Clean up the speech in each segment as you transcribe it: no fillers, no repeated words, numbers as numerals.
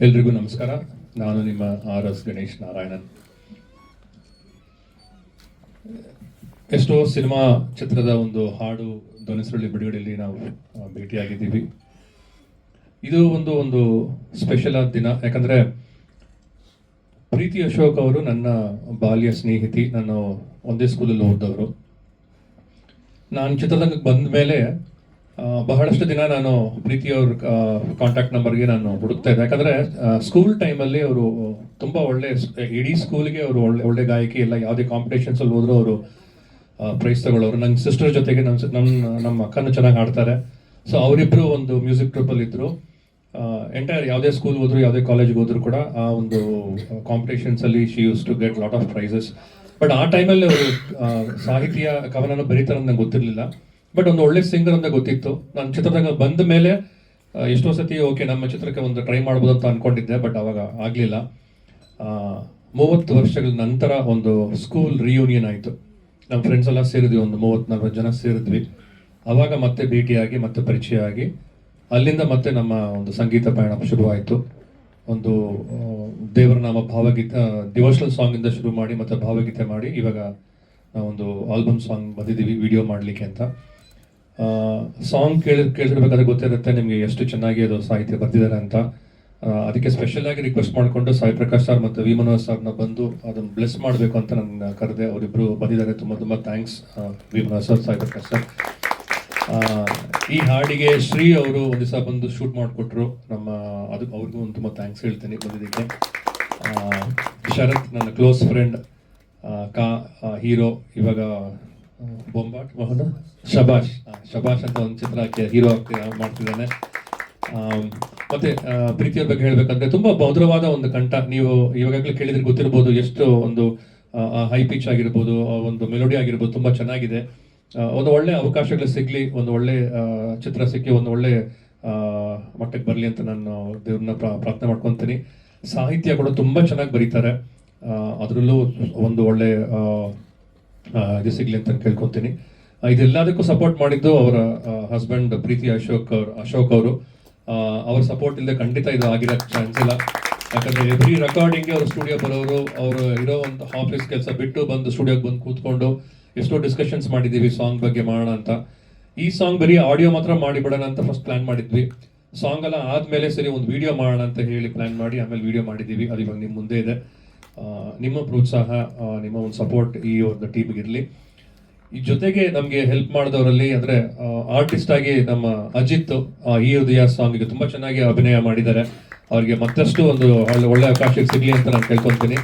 ಎಲ್ರಿಗೂ ನಮಸ್ಕಾರ. ನಾನು ನಿಮ್ಮ RS ಗಣೇಶ್ ನಾರಾಯಣನ್. ಎಷ್ಟೋ ಸಿನಿಮಾ ಚಿತ್ರದ ಒಂದು ಹಾಡು ಧ್ವನಿಸುರುಳಿ ಬಿಡುಗಡೆಯಲ್ಲಿ ನಾವು ಭೇಟಿಯಾಗಿದ್ದೀವಿ. ಇದು ಒಂದು ಸ್ಪೆಷಲ್ ಆದ ದಿನ. ಯಾಕಂದ್ರೆ ಪ್ರೀತಿ ಅಶೋಕ್ ಅವರು ನನ್ನ ಬಾಲ್ಯ ಸ್ನೇಹಿತಿ, ನಾನು ಒಂದೇ ಸ್ಕೂಲಲ್ಲಿ ಓದಿದವರು. ನಾನು ಚಿತ್ರರಂಗಕ್ಕೆ ಬಂದ ಮೇಲೆ ಬಹಳಷ್ಟು ದಿನ ನಾನು ಪ್ರೀತಿಯವ್ರ ಕಾಂಟ್ಯಾಕ್ಟ್ ನಂಬರ್ಗೆ ನಾನು ಹುಡುಕ್ತಾ ಇದ್ದೆ. ಯಾಕಂದರೆ ಸ್ಕೂಲ್ ಟೈಮಲ್ಲಿ ಅವರು ತುಂಬ ಒಳ್ಳೆ, ಇಡೀ ಸ್ಕೂಲ್ಗೆ ಅವರು ಒಳ್ಳೆ ಗಾಯಕಿ. ಎಲ್ಲ ಯಾವುದೇ ಕಾಂಪಿಟೇಷನ್ಸಲ್ಲಿ ಹೋದರೂ ಅವರು ಪ್ರೈಸ್ ತಗೊಳ್ಳೋರು. ನನ್ನ ಸಿಸ್ಟರ್ ಜೊತೆಗೆ ನಮ್ಮ ಅಕ್ಕನೂ ಚೆನ್ನಾಗಿ ಆಡ್ತಾರೆ. ಸೊ ಅವರಿಬ್ಬರು ಒಂದು ಮ್ಯೂಸಿಕ್ ಟ್ರೂಪಲ್ಲಿ ಇದ್ದರು. ಎಂಟೈರ್ ಯಾವುದೇ ಸ್ಕೂಲ್ ಹೋದ್ರು, ಯಾವುದೇ ಕಾಲೇಜ್ಗೆ ಹೋದ್ರು ಕೂಡ ಆ ಒಂದು ಕಾಂಪಿಟೇಷನ್ಸಲ್ಲಿ she use to get lot of prizes. But ಆ ಟೈಮಲ್ಲಿ ಅವರು ಸಾಹಿತ್ಯ ಕವನನ ಬರೀತಾರೆ ಅಂತ ನಂಗೆ ಗೊತ್ತಿರಲಿಲ್ಲ. ಬಟ್ ಒಂದು ಒಳ್ಳೆ ಸಿಂಗರ್ ಅಂತ ಗೊತ್ತಿತ್ತು. ನಾನು ಚಿತ್ರರಂಗ ಬಂದ ಮೇಲೆ ಎಷ್ಟೋ ಸತಿ ಓಕೆ ನಮ್ಮ ಚಿತ್ರಕ್ಕೆ ಒಂದು ಟ್ರೈ ಮಾಡ್ಬೋದು ಅಂತ ಅಂದ್ಕೊಂಡಿದ್ದೆ. ಬಟ್ ಅವಾಗ ಆಗಲಿಲ್ಲ. 30 ವರ್ಷಗಳ ನಂತರ ಒಂದು ಸ್ಕೂಲ್ ರಿಯೂನಿಯನ್ ಆಯಿತು. ನಮ್ಮ ಫ್ರೆಂಡ್ಸ್ ಎಲ್ಲ ಸೇರಿದ್ವಿ, ಒಂದು 30-40 ಜನ ಸೇರಿದ್ವಿ. ಆವಾಗ ಮತ್ತೆ ಭೇಟಿಯಾಗಿ ಮತ್ತೆ ಪರಿಚಯ ಆಗಿ ಅಲ್ಲಿಂದ ಮತ್ತೆ ನಮ್ಮ ಒಂದು ಸಂಗೀತ ಪಯಣ ಶುರುವಾಯಿತು. ಒಂದು ದೇವರ ನಾಮ ಭಾವಗೀತೆ, ಡಿವೋಷನಲ್ ಸಾಂಗಿಂದ ಶುರು ಮಾಡಿ ಮತ್ತೆ ಭಾವಗೀತೆ ಮಾಡಿ ಇವಾಗ ಒಂದು ಆಲ್ಬಮ್ ಸಾಂಗ್ ಬಂದಿದ್ದೀವಿ ವಿಡಿಯೋ ಮಾಡಲಿಕ್ಕೆ ಅಂತ. ಸಾಂಗ್ ಕೇಳಿರ್ಬೇಕಾದ್ರೆ ಗೊತ್ತಿರುತ್ತೆ ನಿಮಗೆ ಎಷ್ಟು ಚೆನ್ನಾಗಿ ಅದು ಸಾಹಿತ್ಯ ಬರ್ತಿದ್ದಾರೆ ಅಂತ. ಅದಕ್ಕೆ ಸ್ಪೆಷಲ್ ಆಗಿ ರಿಕ್ವೆಸ್ಟ್ ಮಾಡಿಕೊಂಡು ಸಾಯಿ ಪ್ರಕಾಶ್ ಸರ್ ಮತ್ತು ವಿ ಮನೋಹರ್ ಸರ್ನ ಬಂದು ಅದನ್ನು ಬ್ಲೆಸ್ ಮಾಡಬೇಕು ಅಂತ ನನ್ನ ಕರೆದೆ. ಅವರಿಬ್ಬರು ಬಂದಿದ್ದಾರೆ. ತುಂಬ thanks V Manohar sir, Sai Prakash sir. ಈ ಹಾಡಿಗೆ ಶ್ರೀ ಅವರು ಒಂದು ದಿವಸ ಬಂದು ಶೂಟ್ ಮಾಡಿಕೊಟ್ರು. ಅವ್ರಿಗೂ ಒಂದು ತುಂಬ ಥ್ಯಾಂಕ್ಸ್ ಹೇಳ್ತೀನಿ ಬಂದಿದ್ದಕ್ಕೆ. ಶರತ್ ನನ್ನ ಕ್ಲೋಸ್ ಫ್ರೆಂಡ್, ಹೀರೋ, ಇವಾಗ ಬೊಂಬಾಟ್ ಮಹೋದ ಶಬಾಷ್ ಅಂತ ಒಂದು ಚಿತ್ರಕ್ಕೆ ಹೀರೋ ಮಾಡ್ತಿದ್ದಾನೆ. ಮತ್ತೆ ಪ್ರೀತಿಯವ್ರ ಬಗ್ಗೆ ಹೇಳ್ಬೇಕಂದ್ರೆ ತುಂಬಾ ಮಧುರವಾದ ಒಂದು ಕಂಠ. ನೀವು ಇವಾಗಲೇ ಕೇಳಿದ್ರೆ ಗೊತ್ತಿರ್ಬೋದು ಎಷ್ಟು ಒಂದು ಹೈ ಪಿಚ್ ಆಗಿರ್ಬೋದು, ಒಂದು ಮೆಲೋಡಿ ಆಗಿರ್ಬೋದು, ತುಂಬಾ ಚೆನ್ನಾಗಿದೆ. ಒಂದು ಒಳ್ಳೆ ಅವಕಾಶಗಳು ಸಿಗ್ಲಿ, ಒಂದು ಒಳ್ಳೆ ಚಿತ್ರ ಸಿಕ್ಕಿ ಒಂದು ಒಳ್ಳೆ ಮಟ್ಟಕ್ಕೆ ಬರಲಿ ಅಂತ ನಾನು ದೇವ್ರನ್ನ ಪ್ರಾರ್ಥನೆ ಮಾಡ್ಕೊತೀನಿ. ಸಾಹಿತ್ಯ ಕೂಡ ತುಂಬಾ ಚೆನ್ನಾಗಿ ಬರೀತಾರೆ. ಅದರಲ್ಲೂ ಒಂದು ಒಳ್ಳೆ ಇದು ಸಿಗ್ಲಿ ಅಂತ ಕೇಳ್ಕೊತೀನಿ. ಇದೆಲ್ಲದಕ್ಕೂ ಸಪೋರ್ಟ್ ಮಾಡಿದ್ದು ಅವರ ಹಸ್ಬೆಂಡ್ ಪ್ರೀತಿ ಅಶೋಕ್ ಅವರು. ಅವ್ರ ಸಪೋರ್ಟ್ ಇಲ್ಲದೆ ಖಂಡಿತ ಇದು ಆಗಿರೋಕ್ಕೆ ಚಾನ್ಸ್ ಇಲ್ಲ. ಯಾಕಂದ್ರೆ ಎವ್ರಿ ರೆಕಾರ್ಡಿಂಗ್ಗೆ ಅವರು ಸ್ಟುಡಿಯೋ ಬರೋರು, ಅವರು ಇರೋ ಒಂದು ಆಫೀಸ್ ಕೆಲಸ ಬಿಟ್ಟು ಬಂದು ಸ್ಟುಡಿಯೋಗೆ ಬಂದು ಕೂತ್ಕೊಂಡು ಎಷ್ಟೋ ಡಿಸ್ಕಷನ್ಸ್ ಮಾಡಿದ್ದೀವಿ ಸಾಂಗ್ ಬಗ್ಗೆ ಮಾಡೋಣ ಅಂತ. ಈ ಸಾಂಗ್ ಬರೀ ಆಡಿಯೋ ಮಾತ್ರ ಮಾಡಿ ಬಿಡೋಣ ಅಂತ ಫಸ್ಟ್ ಪ್ಲಾನ್ ಮಾಡಿದ್ವಿ. ಸಾಂಗ್ ಎಲ್ಲ ಆದಮೇಲೆ ಸರಿ ಒಂದು ವಿಡಿಯೋ ಮಾಡೋಣ ಅಂತ ಹೇಳಿ ಪ್ಲಾನ್ ಮಾಡಿ ಆಮೇಲೆ ವಿಡಿಯೋ ಮಾಡಿದ್ದೀವಿ. ಅದು ಇವಾಗ ನಿಮ್ಮ ಮುಂದೆ ಇದೆ. ನಿಮ್ಮ ಪ್ರೋತ್ಸಾಹ, ನಿಮ್ಮ ಒಂದು ಸಪೋರ್ಟ್ ಈ ಒಂದು ಟೀಮ್ಗೆ ಇರಲಿ. ಈ ಜೊತೆಗೆ ನಮಗೆ ಹೆಲ್ಪ್ ಮಾಡಿದವರಲ್ಲಿ ಅಂದರೆ ಆರ್ಟಿಸ್ಟ್ ಆಗಿ ನಮ್ಮ ಅಜಿತ್ ಈ ಹೃದಯ ಸಾಂಗಿಗೆ ತುಂಬ ಚೆನ್ನಾಗಿ ಅಭಿನಯ ಮಾಡಿದ್ದಾರೆ. ಅವರಿಗೆ ಮತ್ತಷ್ಟು ಒಂದು ಒಳ್ಳೆ ಅವಕಾಶ ಸಿಗಲಿ ಅಂತ ನಾನು ಕೇಳ್ಕೊತೀನಿ.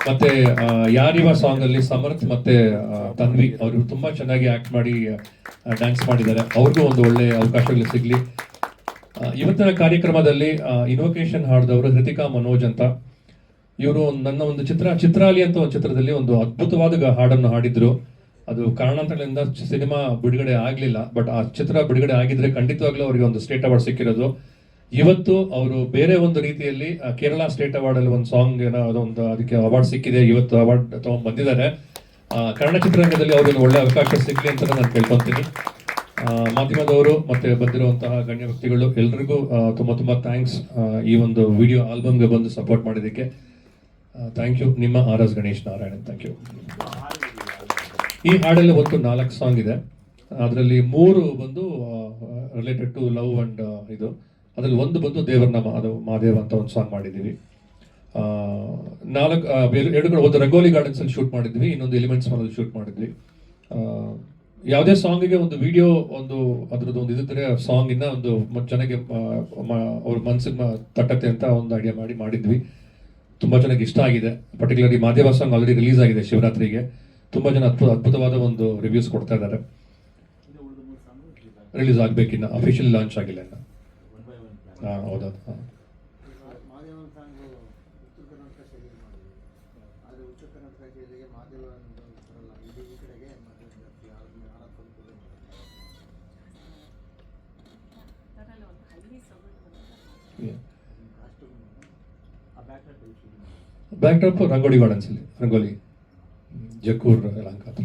ಮತ್ತೆ ಯಾರಿವ ಸಾಂಗಲ್ಲಿ ಸಮರ್ಥ್ ಮತ್ತೆ ತನ್ವಿ ಅವರು ತುಂಬ ಚೆನ್ನಾಗಿ ಆ್ಯಕ್ಟ್ ಮಾಡಿ ಡ್ಯಾನ್ಸ್ ಮಾಡಿದ್ದಾರೆ. ಅವ್ರಿಗೂ ಒಂದು ಒಳ್ಳೆ ಅವಕಾಶಗಳು ಸಿಗಲಿ. ಇವತ್ತಿನ ಕಾರ್ಯಕ್ರಮದಲ್ಲಿ ಇನ್ವೊಕೇಶನ್ ಹಾಡಿದವರು ಹೃತಿಕಾ ಮನೋಜ್ ಅಂತ. ಇವರು ನನ್ನ ಒಂದು ಚಿತ್ರಾಲಿ ಅಂತ ಒಂದು ಚಿತ್ರದಲ್ಲಿ ಒಂದು ಅದ್ಭುತವಾದ ಹಾಡನ್ನು ಹಾಡಿದ್ರು. ಅದು ಕಾರಣಾಂತರಗಳಿಂದ ಸಿನಿಮಾ ಬಿಡುಗಡೆ ಆಗಲಿಲ್ಲ. ಬಟ್ ಆ ಚಿತ್ರ ಬಿಡುಗಡೆ ಆಗಿದ್ರೆ ಖಂಡಿತವಾಗ್ಲೂ ಅವರಿಗೆ ಒಂದು ಸ್ಟೇಟ್ ಅವಾರ್ಡ್ ಸಿಕ್ಕಿರೋದು. ಇವತ್ತು ಅವರು ಬೇರೆ ಒಂದು ರೀತಿಯಲ್ಲಿ ಕೇರಳ ಸ್ಟೇಟ್ ಅವಾರ್ಡ್ ಅಲ್ಲಿ ಒಂದು ಸಾಂಗ್ ಅದೊಂದು ಅದಕ್ಕೆ ಅವಾರ್ಡ್ ಸಿಕ್ಕಿದೆ. ಇವತ್ತು ಅವಾರ್ಡ್ ತಗೊಂಡ್ ಬಂದಿದ್ದಾರೆ. ಕನ್ನಡ ಚಿತ್ರರಂಗದಲ್ಲಿ ಅವ್ರಿಗೆ ಒಳ್ಳೆ ಅವಕಾಶ ಸಿಗ್ಲಿ ಅಂತ ನಾನು ಕೇಳ್ಕೊತೀನಿ. ಮಾಧ್ಯಮದವರು ಮತ್ತೆ ಬಂದಿರುವಂತಹ ಗಣ್ಯ ವ್ಯಕ್ತಿಗಳು ಎಲ್ರಿಗೂ ತುಂಬ ಥ್ಯಾಂಕ್ಸ್. ಈ ಒಂದು ವಿಡಿಯೋ ಆಲ್ಬಮ್ಗೆ ಬಂದು ಸಪೋರ್ಟ್ ಮಾಡಿದ್ದಕ್ಕೆ ಥ್ಯಾಂಕ್ ಯು. ನಿಮ್ಮ RS Ganesh Narayanan. Thank you. ಈ ಹಾಡಲ್ಲಿ ಒಟ್ಟು 4 ಸಾಂಗ್ ಇದೆ. ಅದರಲ್ಲಿ 3 ಬಂದು ರಿಲೇಟೆಡ್ ಟು ಲವ್ ಅಂಡ್ ಇದು. ಅದರಲ್ಲಿ ಒಂದು ಬಂದು ದೇವರ ನಾಮ, ಅದು ಮಹಾದೇವ ಅಂತ ಒಂದು ಸಾಂಗ್ ಮಾಡಿದ್ದೀವಿ. 2 ಕಡೆ ಒಂದು ರಂಗೋಲಿ ಗಾರ್ಡನ್ಸ್ ಅಲ್ಲಿ ಶೂಟ್ ಮಾಡಿದ್ವಿ, ಇನ್ನೊಂದು ಎಲಿಮೆಂಟ್ಸ್ ಮಾಲ್ ಶೂಟ್ ಮಾಡಿದ್ವಿ. ಯಾವುದೇ ಸಾಂಗಿಗೆ ಒಂದು ವಿಡಿಯೋ ಒಂದು ಅದ್ರದ್ದು ಒಂದು ಇದಿದ್ರೆ ಸಾಂಗ್ ಇನ್ನ ಒಂದು ಚೆನ್ನಾಗಿ ಅವ್ರ ಮನಸ್ಸಿಗೆ ತಟ್ಟತ್ತೆ ಅಂತ ಒಂದು ಐಡಿಯಾ ಮಾಡಿದ್ವಿ. ತುಂಬ ಚೆನ್ನಾಗಿ ಇಷ್ಟ ಆಗಿದೆ. Particularly Mahadeva song already release ಆಗಿದೆ ಶಿವರಾತ್ರಿಗೆ. ತುಂಬ ಜನ ಅದ್ಭುತವಾದ ಒಂದು ರಿವ್ಯೂಸ್ ಕೊಡ್ತಾ ಇದ್ದಾರೆ. ರಿಲೀಸ್ ಆಗ್ಬೇಕಿನ್ನ, ಅಫಿಷಿಯಲ್ ಲಾಂಚ್ ಆಗಿಲ್ಲ ಇನ್ನು. ಹೌದಾ? ಬ್ಯಾಕ್ ಡ್ರಾಪ್ ರಂಗೋಲಿ ಗಾರ್ಡನ್ಸ್ ಅಲ್ಲಿ, ರಂಗೋಲಿ ಜಕ್ಕೂರ್ ಯಲಹಂಕ ಹತ್ರ.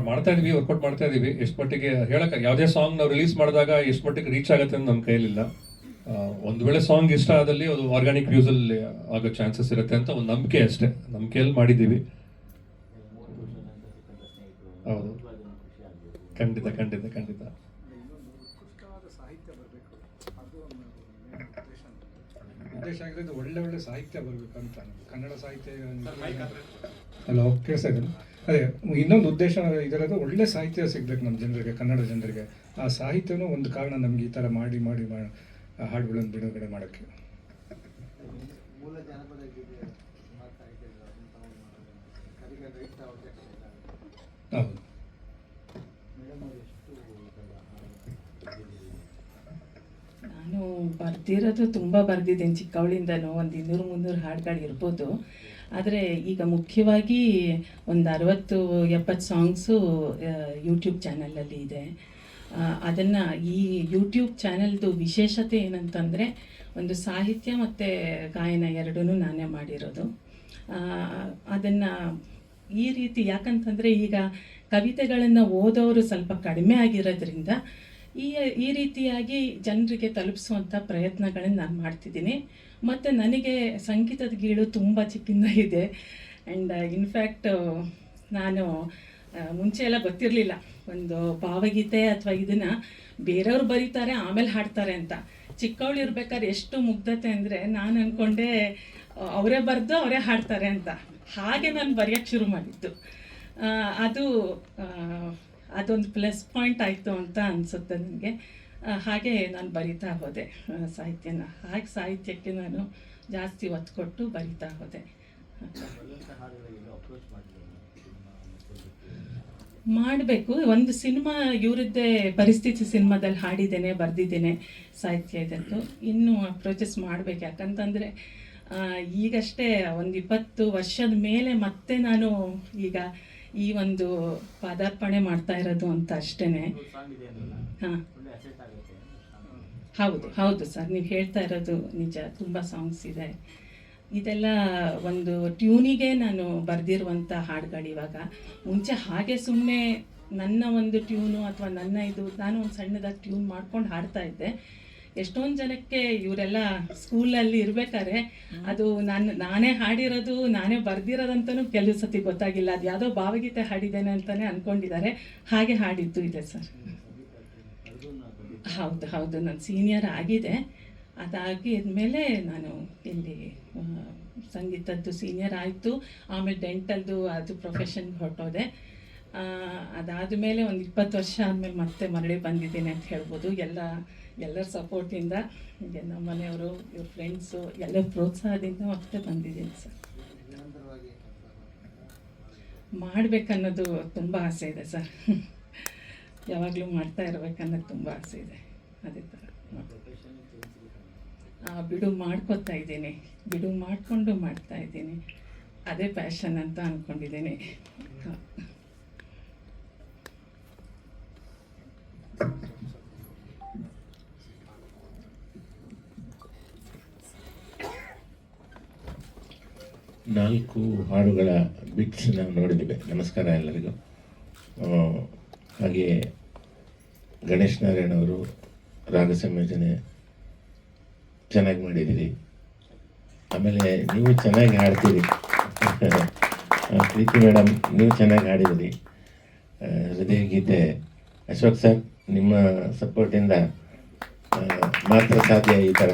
ಮಾಡ್ತಾ ಇದೀವಿ, ವರ್ಕೌಟ್ ಮಾಡ್ತಾ ಇದೀವಿ. ಎಷ್ಟು ಮಟ್ಟಿಗೆ ಹೇಳಕ್ಕೆ, ಯಾವುದೇ ಸಾಂಗ್ ನಾವು ರಿಲೀಸ್ ಮಾಡಿದಾಗ ಎಷ್ಟು ಮಟ್ಟಿಗೆ ರೀಚ್ ಆಗುತ್ತೆ ಅಂತ ನಮ್ಮ ಕೈಲಿಲ್ಲ. ಒಂದು ವೇಳೆ ಸಾಂಗ್ ಇಷ್ಟ ಆದಲ್ಲಿ ಅದು ಆರ್ಗ್ಯಾನಿಕ್ ವ್ಯೂಸಲ್ಲಿ ಆಗೋ ಚಾನ್ಸಸ್ ಇರುತ್ತೆ ಅಂತ ಒಂದು ನಂಬಿಕೆ ಅಷ್ಟೇ. ನಂಬಿಕೆಯಲ್ಲಿ ಮಾಡಿದ್ದೀವಿ. ಹೌದು, ಖಂಡಿತ ಖಂಡಿತ ಖಂಡಿತ. ಉದ್ದೇಶ ಆಗಿರೋದು ಒಳ್ಳೆ ಸಾಹಿತ್ಯ ಬರಬೇಕು ಅಂತ, ಕನ್ನಡ ಸಾಹಿತ್ಯ. ಹಲೋ, ಕೇಳಿಸ್ತಾ ಇದ್ದೀನಿ. ಅದೇ ಇನ್ನೊಂದು ಉದ್ದೇಶ ಇದರದು, ಒಳ್ಳೆ ಸಾಹಿತ್ಯ ಸಿಗ್ಬೇಕು ನಮ್ಮ ಜನರಿಗೆ, ಕನ್ನಡ ಜನರಿಗೆ. ಆ ಸಾಹಿತ್ಯನೂ ಒಂದು ಕಾರಣ ನಮ್ಗೆ ಈ ಥರ ಮಾಡಿ ಹಾಡುಗಳನ್ನು ಬಿಡುಗಡೆ ಮಾಡೋಕ್ಕೆ. ಹೌದು. ನಾನು ಬರ್ದಿರೋದು ತುಂಬ ಬರ್ದಿದ್ದೀನಿ ಚಿಕ್ಕವಳಿಂದನೂ, ಒಂದು 200-300 ಹಾಡುಗಳು ಇರ್ಬೋದು. ಆದರೆ ಈಗ ಮುಖ್ಯವಾಗಿ ಒಂದು 60-70 ಸಾಂಗ್ಸು ಯೂಟ್ಯೂಬ್ ಚಾನಲಲ್ಲಿ ಇದೆ. ಅದನ್ನು ಈ ಯೂಟ್ಯೂಬ್ ಚಾನಲ್ದು ವಿಶೇಷತೆ ಏನಂತಂದರೆ, ಒಂದು ಸಾಹಿತ್ಯ ಮತ್ತು ಗಾಯನ ಎರಡೂ ನಾನೇ ಮಾಡಿರೋದು. ಅದನ್ನು ಈ ರೀತಿ ಯಾಕಂತಂದರೆ, ಈಗ ಕವಿತೆಗಳನ್ನು ಓದೋರು ಸ್ವಲ್ಪ ಕಡಿಮೆ ಆಗಿರೋದ್ರಿಂದ ಈ ರೀತಿಯಾಗಿ ಜನರಿಗೆ ತಲುಪಿಸುವಂಥ ಪ್ರಯತ್ನಗಳನ್ನು ನಾನು ಮಾಡ್ತಿದ್ದೀನಿ. ಮತ್ತು ನನಗೆ ಸಂಗೀತದ ಗೀಳು ತುಂಬ ಚಿಕ್ಕಿಂದ ಇದೆ. ಆ್ಯಂಡ್ ಇನ್ಫ್ಯಾಕ್ಟ್ ನಾನು ಮುಂಚೆ ಎಲ್ಲ ಗೊತ್ತಿರಲಿಲ್ಲ, ಒಂದು ಭಾವಗೀತೆ ಅಥವಾ ಇದನ್ನು ಬೇರೆಯವ್ರು ಬರೀತಾರೆ ಆಮೇಲೆ ಹಾಡ್ತಾರೆ ಅಂತ. ಚಿಕ್ಕವಳು ಇರ್ಬೇಕಾದ್ರೆ ಎಷ್ಟು ಮುಗ್ಧತೆ ಅಂದರೆ, ನಾನು ಅಂದ್ಕೊಂಡೆ ಅವರೇ ಬರೆದು ಅವರೇ ಹಾಡ್ತಾರೆ ಅಂತ. ಹಾಗೆ ನಾನು ಬರೆಯೋಕ್ಕೆ ಶುರು ಮಾಡಿದ್ದು. ಅದೊಂದು ಪ್ಲಸ್ ಪಾಯಿಂಟ್ ಆಯಿತು ಅಂತ ಅನಿಸುತ್ತೆ ನನಗೆ. ಹಾಗೆ ನಾನು ಬರಿತಾ ಹೋದೆ ಸಾಹಿತ್ಯನ. ಹಾಗೆ ಸಾಹಿತ್ಯಕ್ಕೆ ನಾನು ಜಾಸ್ತಿ ಒತ್ತು ಕೊಟ್ಟು ಬರಿತಾ ಹೋದೆ. ಮಾಡಬೇಕು. ಒಂದು ಸಿನಿಮಾ ಇವರದ್ದೇ ಪರಿಸ್ಥಿತಿ ಸಿನಿಮಾದಲ್ಲಿ ಹಾಡಿದ್ದೇನೆ, ಬರೆದಿದ್ದೇನೆ ಸಾಹಿತ್ಯ ಇದನ್ನು. ಇನ್ನೂ ಅಪ್ರೋಚಸ್ ಮಾಡಬೇಕು. ಯಾಕಂತಂದರೆ ಈಗಷ್ಟೇ ಒಂದು 20 ವರ್ಷದ ಮೇಲೆ ಮತ್ತೆ ನಾನು ಈಗ ಈ ಒಂದು ಪಾದಾರ್ಪಣೆ ಮಾಡ್ತಾ ಇರೋದು ಅಂತ ಅಷ್ಟೇ. ಹಾಂ, ಹೌದು ಸರ್, ನೀವು ಹೇಳ್ತಾ ಇರೋದು ನಿಜ. ತುಂಬ ಸಾಂಗ್ಸ್ ಇದೆ. ಇದೆಲ್ಲ ಒಂದು ಟ್ಯೂನಿಗೆ ನಾನು ಬರೆದಿರುವಂಥ ಹಾಡುಗಳು. ಇವಾಗ ಮುಂಚೆ ಹಾಗೆ ಸುಮ್ಮನೆ ನನ್ನ ಒಂದು ಟ್ಯೂನು ಅಥವಾ ನಾನು ಒಂದು ಸಣ್ಣದಾಗಿ ಟ್ಯೂನ್ ಮಾಡ್ಕೊಂಡು ಹಾಡ್ತಾ ಇದ್ದೆ. ಎಷ್ಟೊಂದು ಜನಕ್ಕೆ ಇವರೆಲ್ಲ ಸ್ಕೂಲಲ್ಲಿ ಇರ್ಬೇಕಾದ್ರೆ ಅದು ನಾನೇ ಹಾಡಿರೋದು, ನಾನೇ ಬರ್ದಿರೋದಂತನೂ ಕೆಲವು ಸತಿ ಗೊತ್ತಾಗಿಲ್ಲ. ಅದು ಯಾವುದೋ ಭಾವಗೀತೆ ಹಾಡಿದ್ದೇನೆ ಅಂತಲೇ ಅಂದ್ಕೊಂಡಿದ್ದಾರೆ. ಹಾಗೆ ಹಾಡಿದ್ದು ಇದೆ ಸರ್. ಹೌದು, ನಾನು ಸೀನಿಯರ್ ಆಗಿದೆ. ಅದಾಗಿದ್ಮೇಲೆ ನಾನು ಇಲ್ಲಿ ಸಂಗೀತದ್ದು ಸೀನಿಯರ್ ಆಯಿತು. ಆಮೇಲೆ ಡೆಂಟಲ್ದು ಅದು ಪ್ರೊಫೆಷನ್ಗೆ ಹೊರಟೋದೆ. ಅದಾದಮೇಲೆ ಒಂದು 20 ವರ್ಷ ಆದಮೇಲೆ ಮತ್ತೆ ಮರಳಿ ಬಂದಿದ್ದೇನೆ ಅಂತ ಹೇಳ್ಬೋದು. ಎಲ್ಲರ ಸಪೋರ್ಟಿಂದ, ನಮ್ಮ ಮನೆಯವರು, ಇವ್ರ ಫ್ರೆಂಡ್ಸು ಎಲ್ಲರ ಪ್ರೋತ್ಸಾಹದಿಂದ ಮತ್ತೆ ಬಂದಿದ್ದೀನಿ ಸರ್. ಮಾಡಬೇಕನ್ನೋದು ತುಂಬ ಆಸೆ ಇದೆ ಸರ್. ಯಾವಾಗಲೂ ಮಾಡ್ತಾ ಇರಬೇಕನ್ನೋದು ತುಂಬ ಆಸೆ ಇದೆ. ಅದೇ ಥರ ಬಿಡು ಮಾಡ್ಕೊತಾ ಇದ್ದೀನಿ, ಬಿಡು ಮಾಡಿಕೊಂಡು ಮಾಡ್ತಾ ಇದ್ದೀನಿ. ಅದೇ ಪ್ಯಾಷನ್ ಅಂತ ಅಂದ್ಕೊಂಡಿದ್ದೀನಿ. ನಾಲ್ಕು ಹಾಡುಗಳ ಬಿಟ್ಸ್ ನಾವು ನೋಡಿದ್ದೀವಿ. ನಮಸ್ಕಾರ ಎಲ್ಲರಿಗೂ. ಹಾಗೆ ಗಣೇಶ್ ನಾರಾಯಣ್ ಅವರು ರಾಗ ಸಂಯೋಜನೆ ಚೆನ್ನಾಗಿ ಮಾಡಿದ್ದೀರಿ. ಆಮೇಲೆ ನೀವು ಚೆನ್ನಾಗಿ ಹಾಡ್ತೀರಿ. ಪ್ರೀತಿ ಮೇಡಮ್, ನೀವು ಚೆನ್ನಾಗಿ ಹಾಡಿದಿರಿ. ಹೃದಯ ಗೀತೆ ಅಶೋಕ್ ಸರ್, ನಿಮ್ಮ ಸಪೋರ್ಟಿಂದ ಮಾತ್ರ ಸಾಧ್ಯ ಈ ಥರ.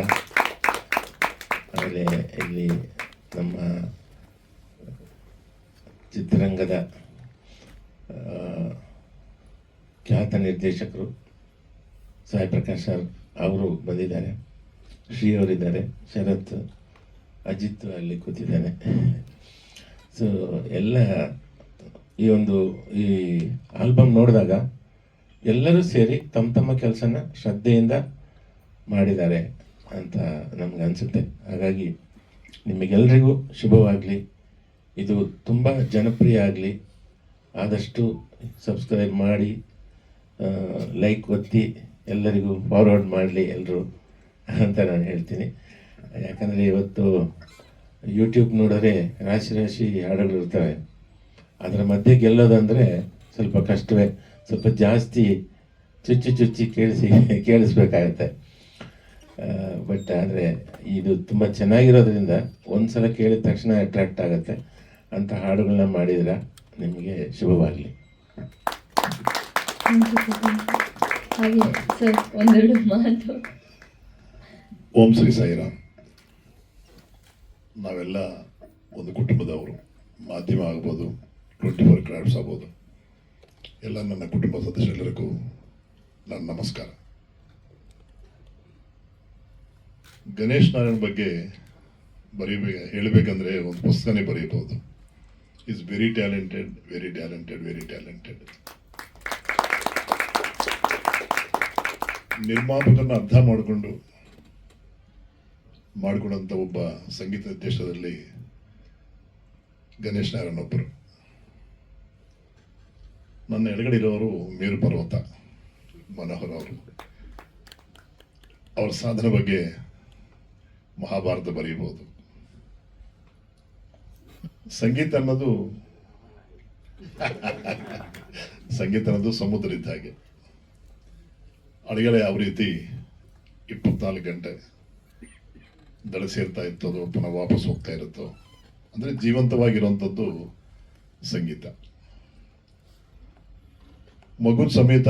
ಆಮೇಲೆ ಇಲ್ಲಿ ನಮ್ಮ ಚಿತ್ರರಂಗದ ಖ್ಯಾತ ನಿರ್ದೇಶಕರು ಸಾಯಿ ಪ್ರಕಾಶ್ ಸರ್ ಅವರು ಬಂದಿದ್ದಾರೆ, ಶ್ರೀ ಅವರಿದ್ದಾರೆ, ಶರತ್, ಅಜಿತ್ ಅಲ್ಲಿ ಕೂತಿದ್ದಾನೆ. ಸೊ ಎಲ್ಲ ಈ ಆಲ್ಬಮ್ ನೋಡಿದಾಗ ಎಲ್ಲರೂ ಸೇರಿ ತಮ್ಮ ಕೆಲಸನ ಶ್ರದ್ಧೆಯಿಂದ ಮಾಡಿದ್ದಾರೆ ಅಂತ ನಮ್ಗೆ ಅನಿಸುತ್ತೆ. ಹಾಗಾಗಿ ನಿಮಗೆಲ್ಲರಿಗೂ ಶುಭವಾಗಲಿ. ಇದು ತುಂಬ ಜನಪ್ರಿಯ ಆಗಲಿ. ಆದಷ್ಟು ಸಬ್ಸ್ಕ್ರೈಬ್ ಮಾಡಿ, ಲೈಕ್ ಒತ್ತಿ, ಎಲ್ಲರಿಗೂ ಫಾರ್ವರ್ಡ್ ಮಾಡಲಿ ಎಲ್ಲರೂ ಅಂತ ನಾನು ಹೇಳ್ತೀನಿ. ಯಾಕಂದರೆ ಇವತ್ತು ಯೂಟ್ಯೂಬ್ ನೋಡಿದ್ರೆ ರಾಶಿ ಹಾಡುಗಳು ಇರ್ತವೆ. ಅದರ ಮಧ್ಯೆ ಗೆಲ್ಲೋದಂದರೆ ಸ್ವಲ್ಪ ಕಷ್ಟವೇ, ಸ್ವಲ್ಪ ಜಾಸ್ತಿ ಚುಚ್ಚಿ ಕೇಳಿಸ್ಬೇಕಾಗತ್ತೆ. ಬಟ್ ಆದರೆ ಇದು ತುಂಬ ಚೆನ್ನಾಗಿರೋದ್ರಿಂದ ಒಂದು ಸಲ ಕೇಳಿದ ತಕ್ಷಣ ಅಟ್ರಾಕ್ಟ್ ಆಗುತ್ತೆ. ಅಂಥ ಹಾಡುಗಳನ್ನ ಮಾಡಿದ್ರೆ ನಿಮಗೆ ಶುಭವಾಗಲಿ. ಹಾಗೆ ಸರ್ ಒಂದೆರಡು ಮಾತು. ಓಂ ಶ್ರೀ ಸಾಯಿರಾಮ್. ನಾವೆಲ್ಲ ಒಂದು ಕುಟುಂಬದವರು. ಮಾಧ್ಯಮ ಆಗ್ಬೋದು, 24 ಕ್ರಾಫ್ಟ್ಸ್ ಆಗ್ಬೋದು, ಎಲ್ಲ ನನ್ನ ಕುಟುಂಬ ಸದಸ್ಯರೆಲ್ಲರಿಗೂ ನನ್ನ ನಮಸ್ಕಾರ. ಗಣೇಶ್ ನಾರಾಯಣ್ ಬಗ್ಗೆ ಹೇಳಬೇಕಂದ್ರೆ ಒಂದು ಪುಸ್ತಕನೇ ಬರೀಬಹುದು. Is very talented, very talented, very talented. ನಿರ್ಮಾಪಕರನ್ನ ಅರ್ಥ ಮಾಡಿಕೊಂಡಂಥ ಒಬ್ಬ ಸಂಗೀತ ನಿರ್ದೇಶಕರಲ್ಲಿ ಗಣೇಶ್ ನಾರಾಯಣ್ ಒಬ್ಬರು. ನನ್ನ ಎಡಗಡೆ ಇರೋರು ಮೇರು ಪರ್ವತ ಮನೋಹರ್ ಅವರು. ಅವ್ರ ಸಾಧನೆ ಬಗ್ಗೆ ಮಹಾಭಾರತ ಬರೀಬಹುದು. ಸಂಗೀತ ಅನ್ನೋದು ಸಮುದ್ರ ಇದ್ದ ಹಾಗೆ. ಅಲೆಗಳು ಯಾವ ರೀತಿ 24 ಗಂಟೆ ದಡ ಸೇರ್ತಾ ಇತ್ತು, ಅದು ಪುನಃ ವಾಪಸ್ ಹೋಗ್ತಾ ಇರುತ್ತೋ, ಅಂದರೆ ಜೀವಂತವಾಗಿರುವಂಥದ್ದು ಸಂಗೀತ. ಮಗುನ ಸಮೇತ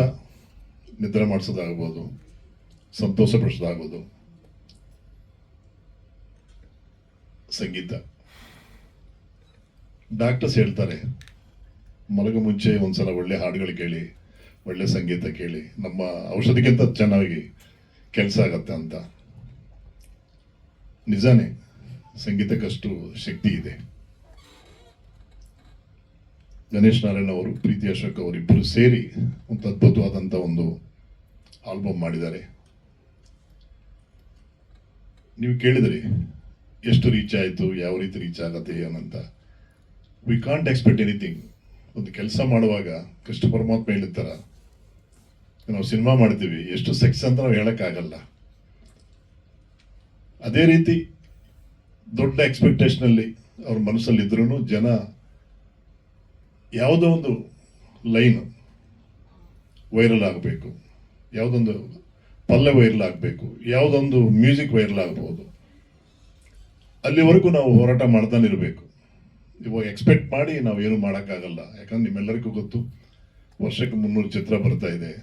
ನಿದ್ರೆ ಮಾಡಿಸೋದಾಗ್ಬೋದು, ಸಂತೋಷ ಪಡಿಸೋದಾಗ್ಬೋದು, ಸಂಗೀತ. ಡಾಕ್ಟರ್ಸ್ ಹೇಳ್ತಾರೆ ಮಲಗೋ ಮುಂಚೆ ಒಂದ್ಸಲ ಒಳ್ಳೆ ಹಾಡುಗಳು ಕೇಳಿ, ಒಳ್ಳೆ ಸಂಗೀತ ಕೇಳಿ, ನಮ್ಮ ಔಷಧಿಗಿಂತ ಚೆನ್ನಾಗಿ ಕೆಲಸ ಆಗತ್ತೆ ಅಂತ. ನಿಜಾನೇ, ಸಂಗೀತಕ್ಕಷ್ಟು ಶಕ್ತಿ ಇದೆ. ಗಣೇಶ್ ನಾರಾಯಣ್ ಅವರು, ಪ್ರೀತಿ ಅಶೋಕ್ ಅವರಿಬ್ಬರು ಸೇರಿ ಒಂದು ಅದ್ಭುತವಾದಂಥ ಒಂದು ಆಲ್ಬಮ್ ಮಾಡಿದ್ದಾರೆ. ನೀವು ಕೇಳಿದ್ರಿ ಎಷ್ಟು ರೀಚ್ ಆಯಿತು, ಯಾವ ರೀತಿ ರೀಚ್ ಆಗತ್ತೆ ಏನಂತ. We can't expect anything. ಒಂದು ಕೆಲಸ ಮಾಡುವಾಗ ಕೃಷ್ಣ ಪರಮಾತ್ಮ ಹೇಳಿರ್ತಾರ, ನಾವು ಸಿನಿಮಾ ಮಾಡ್ತೀವಿ, ಎಷ್ಟು ಸೆಕ್ಸ್ ಅಂತ ನಾವು ಹೇಳೋಕ್ಕಾಗಲ್ಲ. ಅದೇ ರೀತಿ ದೊಡ್ಡ ಎಕ್ಸ್ಪೆಕ್ಟೇಷನಲ್ಲಿ ಅವ್ರ ಮನಸ್ಸಲ್ಲಿ ಇದ್ರೂ ಜನ ಯಾವುದೋ ಒಂದು ಲೈನ್ ವೈರಲ್ ಆಗಬೇಕು, ಯಾವುದೊಂದು ಪಲ್ಲೆ ವೈರಲ್ ಆಗಬೇಕು, ಯಾವುದೊಂದು ಮ್ಯೂಸಿಕ್ ವೈರಲ್ ಆಗ್ಬೋದು, ಅಲ್ಲಿವರೆಗೂ ನಾವು ಹೋರಾಟ ಮಾಡ್ತಾನೆ ಇರಬೇಕು. ಇವಾಗ ಎಕ್ಸ್ಪೆಕ್ಟ್ ಮಾಡಿ ನಾವು ಏನು ಮಾಡೋಕ್ಕಾಗಲ್ಲ. ಯಾಕಂದ್ರೆ ನಿಮ್ಮೆಲ್ಲರಿಗೂ ಗೊತ್ತು, ವರ್ಷಕ್ಕೆ 300 ಚಿತ್ರ ಬರ್ತಾ ಇದೆ,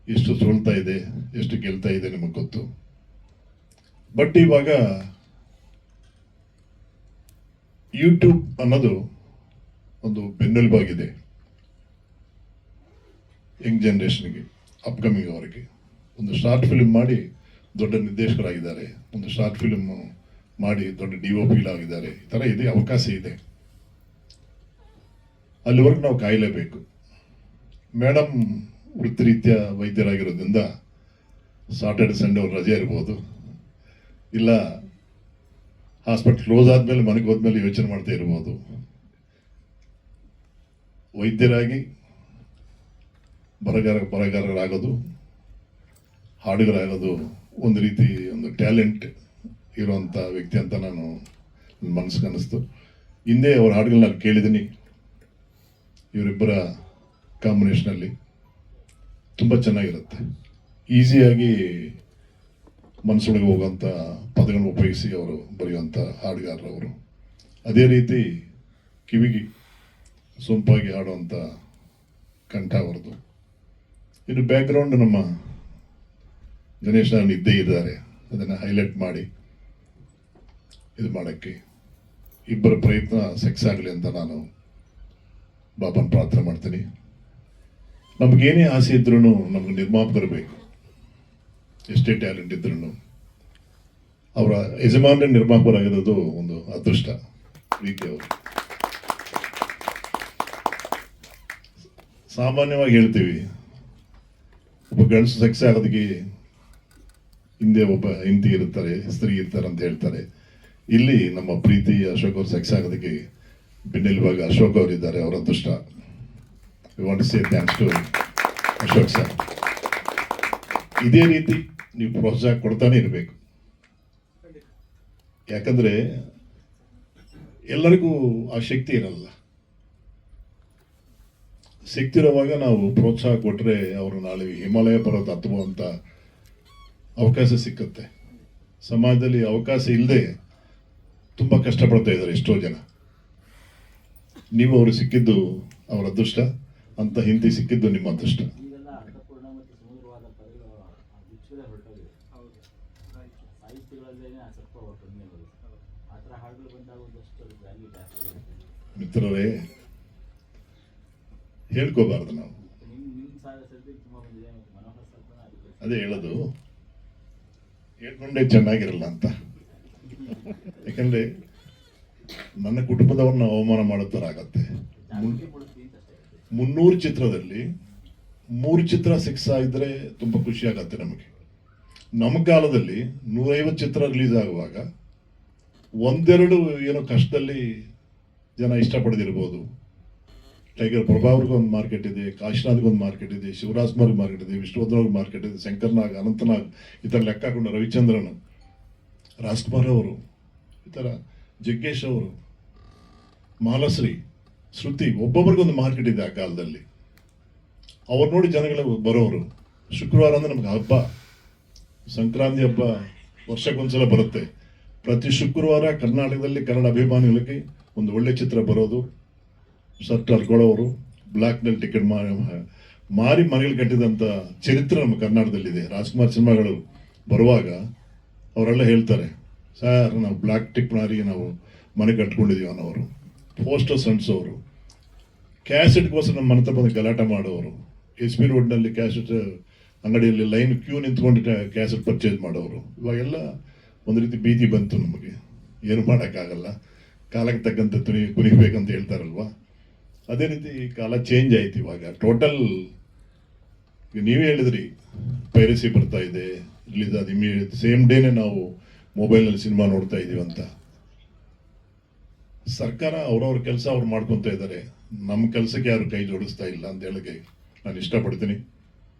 ಎಷ್ಟು ಸೋಲ್ತಾ ಇದೆ, ಎಷ್ಟು ಗೆಲ್ತಾ ಇದೆ ನಿಮಗೆ ಗೊತ್ತು. ಬಟ್ ಇವಾಗ ಯೂಟ್ಯೂಬ್ ಅನ್ನೋದು ಒಂದು ಬೆನ್ನೆಲುಬಾಗಿದೆ ಯಂಗ್ ಜನರೇಷನ್ಗೆ, ಅಪ್ಕಮಿಂಗ್ ಅವರಿಗೆ. ಒಂದು ಶಾರ್ಟ್ ಫಿಲ್ಮ್ ಮಾಡಿ ದೊಡ್ಡ ನಿರ್ದೇಶಕರಾಗಿದ್ದಾರೆ, ಒಂದು ಶಾರ್ಟ್ ಫಿಲ್ಮ್ ಮಾಡಿ ದೊಡ್ಡ DOP ಆಗಿದ್ದಾರೆ. ಈ ಥರ ಇದೆ, ಅವಕಾಶ ಇದೆ. ಅಲ್ಲಿವರೆಗೂ ನಾವು ಕಾಯಲೇಬೇಕು. ಮೇಡಮ್ ವೃತ್ತಿರೀತ್ಯ ವೈದ್ಯರಾಗಿರೋದ್ರಿಂದ ಸಾಟರ್ಡೆ ಸಂಡೇ ಅವ್ರು ರಜೆ ಇರ್ಬೋದು, ಇಲ್ಲ ಹಾಸ್ಪಿಟಲ್ ಕ್ಲೋಸ್ ಆದಮೇಲೆ ಮನೆಗೆ ಹೋದ್ಮೇಲೆ ಯೋಚನೆ ಮಾಡ್ತಾ ಇರ್ಬೋದು. ವೈದ್ಯರಾಗಿ ಬರಗಾರರಾಗೋದು, ಹಾಡುಗರಾಗೋದು ಒಂದು ರೀತಿ ಒಂದು ಟ್ಯಾಲೆಂಟ್ ಇರುವಂಥ ವ್ಯಕ್ತಿ ಅಂತ ನಾನು ನನ್ನ ಮನಸ್ಸಿಗೆ ಅನ್ನಿಸ್ತು. ಹಿಂದೆ ಅವ್ರ ಹಾಡುಗಳನ್ನ ನಾನು ಕೇಳಿದ್ದೀನಿ. ಇವರಿಬ್ಬರ ಕಾಂಬಿನೇಷನಲ್ಲಿ ತುಂಬ ಚೆನ್ನಾಗಿರುತ್ತೆ. ಈಸಿಯಾಗಿ ಮನಸ್ಸೊಳಗೆ ಹೋಗುವಂಥ ಪದಗಳನ್ನು ಉಪಯೋಗಿಸಿ ಅವರು ಬರೆಯುವಂಥ ಹಾಡುಗಾರರವರು. ಅದೇ ರೀತಿ ಕಿವಿಗೆ ಸೊಂಪಾಗಿ ಹಾಡುವಂಥ ಕಂಠ ಅವರದು. ಇನ್ನು ಬ್ಯಾಕ್ಗ್ರೌಂಡ್ ನಮ್ಮ ಗಣೇಶ್ ನಾರಾಯಣ್ ಇದ್ದೇ ಇದ್ದಾರೆ. ಅದನ್ನು ಹೈಲೈಟ್ ಮಾಡಿ ಇದು ಮಾಡೋಕ್ಕೆ ಇಬ್ಬರ ಪ್ರಯತ್ನ ಸಕ್ಸಸ್ ಆಗಲಿ ಅಂತ ನಾನು ಬಾಬಾನ ಪ್ರಾರ್ಥನೆ ಮಾಡ್ತೀನಿ. ನಮಗೇನೇ ಆಸೆ ಇದ್ರೂ ನಮ್ಗೆ ನಿರ್ಮಾಪಕರು ಬೇಕು. ಎಷ್ಟೇ ಟ್ಯಾಲೆಂಟ್ ಇದ್ರೂ ಅವರ ಯಜಮಾನ ನಿರ್ಮಾಪಕರಾಗಿರೋದು ಒಂದು ಅದೃಷ್ಟ. ವಿಕೆ ಅವರು ಸಾಮಾನ್ಯವಾಗಿ ಹೇಳ್ತೀವಿ, ಒಬ್ಬ ಗಂಡಸು ಸಕ್ಸಸ್ ಆಗೋದಕ್ಕೆ ಹಿಂದೆ ಒಬ್ಬ ಹೆಂಡತಿ ಇರ್ತಾರೆ, ಸ್ತ್ರೀ ಇರ್ತಾರೆ ಅಂತ ಹೇಳ್ತಾರೆ. ಇಲ್ಲಿ ನಮ್ಮ ಪ್ರೀತಿ ಅಶೋಕ್ ಅವರು ಸಕ್ಸಸ್ ಆಗೋದಕ್ಕೆ ಬೆನ್ನೆಲುಬಾಗಿ ಅಶೋಕ್ ಅವರು ಇದ್ದಾರೆ. ಅವರ ಅದೃಷ್ಟ. We want to say thanks to Ashok sir. ಇದೇ ರೀತಿ ನೀವು ಪ್ರೋತ್ಸಾಹ ಕೊಡ್ತಾನೆ ಇರಬೇಕು. ಯಾಕಂದ್ರೆ ಎಲ್ಲರಿಗೂ ಆ ಶಕ್ತಿ ಇರಲ್ಲ. ಸಿಗ್ತಿರೋವಾಗ ನಾವು ಪ್ರೋತ್ಸಾಹ ಕೊಟ್ಟರೆ ಅವರು ನಾಳೆ ಹಿಮಾಲಯ ಪರ್ವತ ಹತ್ತುವಂಥ ಅವಕಾಶ ಸಿಕ್ಕುತ್ತೆ. ಸಮಾಜದಲ್ಲಿ ಅವಕಾಶ ಇಲ್ಲದೆ ತುಂಬ ಕಷ್ಟಪಡ್ತಾ ಇದ್ದಾರೆ ಎಷ್ಟೋ ಜನ. ನೀವು ಅವರು ಸಿಕ್ಕಿದ್ದು ಅವರ ಅದೃಷ್ಟ, ಅಂತ ಹಿಂದೆ ಸಿಕ್ಕಿದ್ದು ನಿಮ್ಮ ಅದೃಷ್ಟ. ಈಗೆಲ್ಲ ಅರ್ಥಪೂರ್ಣ ಮತ್ತು ಸುಮಧುರವಾದ ಪದಗಳು ಬಿಚ್ಚುವುದೇ ಹೊರಟೋಗಿದೆ. ಸಾಹಿತ್ಯಗಳಲ್ಲೇನೆ ಸ್ವಲ್ಪ ಕಮ್ಮಿ ಆಗೋದು. ಆ ಥರ ಹಾಡುಗಳು ಬಂದಾಗ ಒಂದಷ್ಟು ವ್ಯಾಲ್ಯೂ ಜಾಸ್ತಿ ಬರುತ್ತೆ. ಮಿತ್ರರೇ, ಹೇಳ್ಕೋಬಾರ್ದು ನಾವು. ನಿಮ್ಮ ಸದ್ಯಕ್ಕೆ ತುಂಬ ಬಂದಿದೆ ಮತ್ತು ಮನೋಹರ್ ಸ್ವಲ್ಪ ಅದಕ್ಕೆ ಅದೇ ಹೇಳೋದು, ಹೇಳ್ಕೊಂಡೇ ಚೆನ್ನಾಗಿರಲ್ಲ ಅಂತ. ಯಾಕಂದ್ರೆ ನನ್ನ ಕುಟುಂಬದವ್ರನ್ನ ಅವಮಾನ ಮಾಡೋ ಥರ ಆಗತ್ತೆ. 300 ಚಿತ್ರದಲ್ಲಿ 3 ಚಿತ್ರ 6 ಆಗಿದ್ರೆ ತುಂಬ ಖುಷಿ ಆಗತ್ತೆ ನಮಗೆ. ನಮ್ಮ ಕಾಲದಲ್ಲಿ 150 ಚಿತ್ರ ರಿಲೀಸ್ ಆಗುವಾಗ ಒಂದೆರಡು ಏನೋ ಕಷ್ಟದಲ್ಲಿ ಜನ ಇಷ್ಟಪಡದಿರ್ಬೋದು. ಟೈಗರ್ ಪ್ರಭಾವ್ರಿಗೆ ಒಂದು ಮಾರ್ಕೆಟ್ ಇದೆ, ಕಾಶಿನಾಥ್ಗೆ ಒಂದು ಮಾರ್ಕೆಟ್ ಇದೆ, ಶಿವರಾಜ್ಕುಮಾರ್ಗೆ ಮಾರ್ಕೆಟ್ ಇದೆ, ವಿಷ್ಣುವರ್ಧನ್ಗೆ ಮಾರ್ಕೆಟ್ ಇದೆ, ಶಂಕರ್ನಾಗ್, ಅನಂತನಾಗ್, ಈ ಥರ ಲೆಕ್ಕ ಹಾಕೊಂಡು ರವಿಚಂದ್ರನ್, ರಾಜ್ಕುಮಾರ್ ಅವರು, ಈ ಥರ ಜಗ್ಗೇಶ್ ಅವರು, ಮಾಲಶ್ರೀ, ಶ್ರುತಿ, ಒಬ್ಬೊಬ್ರಿಗೊಂದು ಮಾರ್ಕೆಟ್ ಇದೆ ಆ ಕಾಲದಲ್ಲಿ. ಅವ್ರು ನೋಡಿ ಜನಗಳು ಬರೋರು. ಶುಕ್ರವಾರ ಅಂದರೆ ನಮ್ಗೆ ಹಬ್ಬ, ಸಂಕ್ರಾಂತಿ ಹಬ್ಬ ವರ್ಷಕ್ಕೊಂದ್ಸಲ ಬರುತ್ತೆ. ಪ್ರತಿ ಶುಕ್ರವಾರ ಕರ್ನಾಟಕದಲ್ಲಿ ಕನ್ನಡ ಅಭಿಮಾನಿಗಳಿಗೆ ಒಂದು ಒಳ್ಳೆ ಚಿತ್ರ ಬರೋದು, ಶರ್ಟ್ ಹರ್ಕೊಳ್ಳೋರು, ಬ್ಲ್ಯಾಕ್ನಲ್ಲಿ ಟಿಕೆಟ್ ಮಾರಿ ಮನೆಗಳು ಕಟ್ಟಿದಂಥ ಚರಿತ್ರೆ ನಮ್ಮ ಕರ್ನಾಟಕದಲ್ಲಿದೆ. ರಾಜ್ಕುಮಾರ್ ಸಿನಿಮಾಗಳು ಬರುವಾಗ ಅವರೆಲ್ಲ ಹೇಳ್ತಾರೆ, ಸರ್ ನಾವು ಬ್ಲ್ಯಾಕ್ ಟಿಕ್ ಮಾರಿ ನಾವು ಮನೆ ಕಟ್ಕೊಂಡಿದ್ದೀವಿ ಅನ್ನೋರು. ಪೋಸ್ಟರ್ಸ್ ಅಂಟಿಸೋರು, ಕ್ಯಾಸೆಟ್ಗೋಸ್ಕರ ನಮ್ಮ ಮನೆ ಬಂದು ಗಲಾಟೆ ಮಾಡೋರು, SP ರೋಡ್ನಲ್ಲಿ ಕ್ಯಾಸೆಟ್ ಅಂಗಡಿಯಲ್ಲಿ ಲೈನ್ ಕ್ಯೂ ನಿಂತ್ಕೊಂಡು ಕ್ಯಾಸೆಟ್ ಪರ್ಚೇಸ್ ಮಾಡೋರು. ಇವಾಗೆಲ್ಲ ಒಂದು ರೀತಿ ಭೀತಿ ಬಂತು ನಮಗೆ. ಏನು ಮಾಡೋಕ್ಕಾಗಲ್ಲ, ಕಾಲಕ್ಕೆ ತಕ್ಕಂತೆ ಕುಣಿಬೇಕಂತ ಹೇಳ್ತಾರಲ್ವ, ಅದೇ ರೀತಿ ಕಾಲ ಚೇಂಜ್ ಆಯ್ತು. ಇವಾಗ ಟೋಟಲ್ ನೀವೇ ಹೇಳಿದ್ರಿ, ಪೈರಸಿ ಬರ್ತಾ ಇದೆ, ರಿಲೀಸ್ ಆದ ಸೇಮ್ ಡೇನೆ ನಾವು ಮೊಬೈಲ್ನಲ್ಲಿ ಸಿನಿಮಾ ನೋಡ್ತಾ ಇದೀವಿ ಅಂತ. ಸರ್ಕಾರ ಅವ್ರವ್ರ ಕೆಲಸ ಅವ್ರು ಮಾಡ್ಕೊತಾ ಇದ್ದಾರೆ, ನಮ್ಮ ಕೆಲಸಕ್ಕೆ ಯಾರು ಕೈ ಜೋಡಿಸ್ತಾ ಇಲ್ಲ ಅಂತ ಹೇಳಕ್ಕೆ ನಾನು ಇಷ್ಟಪಡ್ತೀನಿ.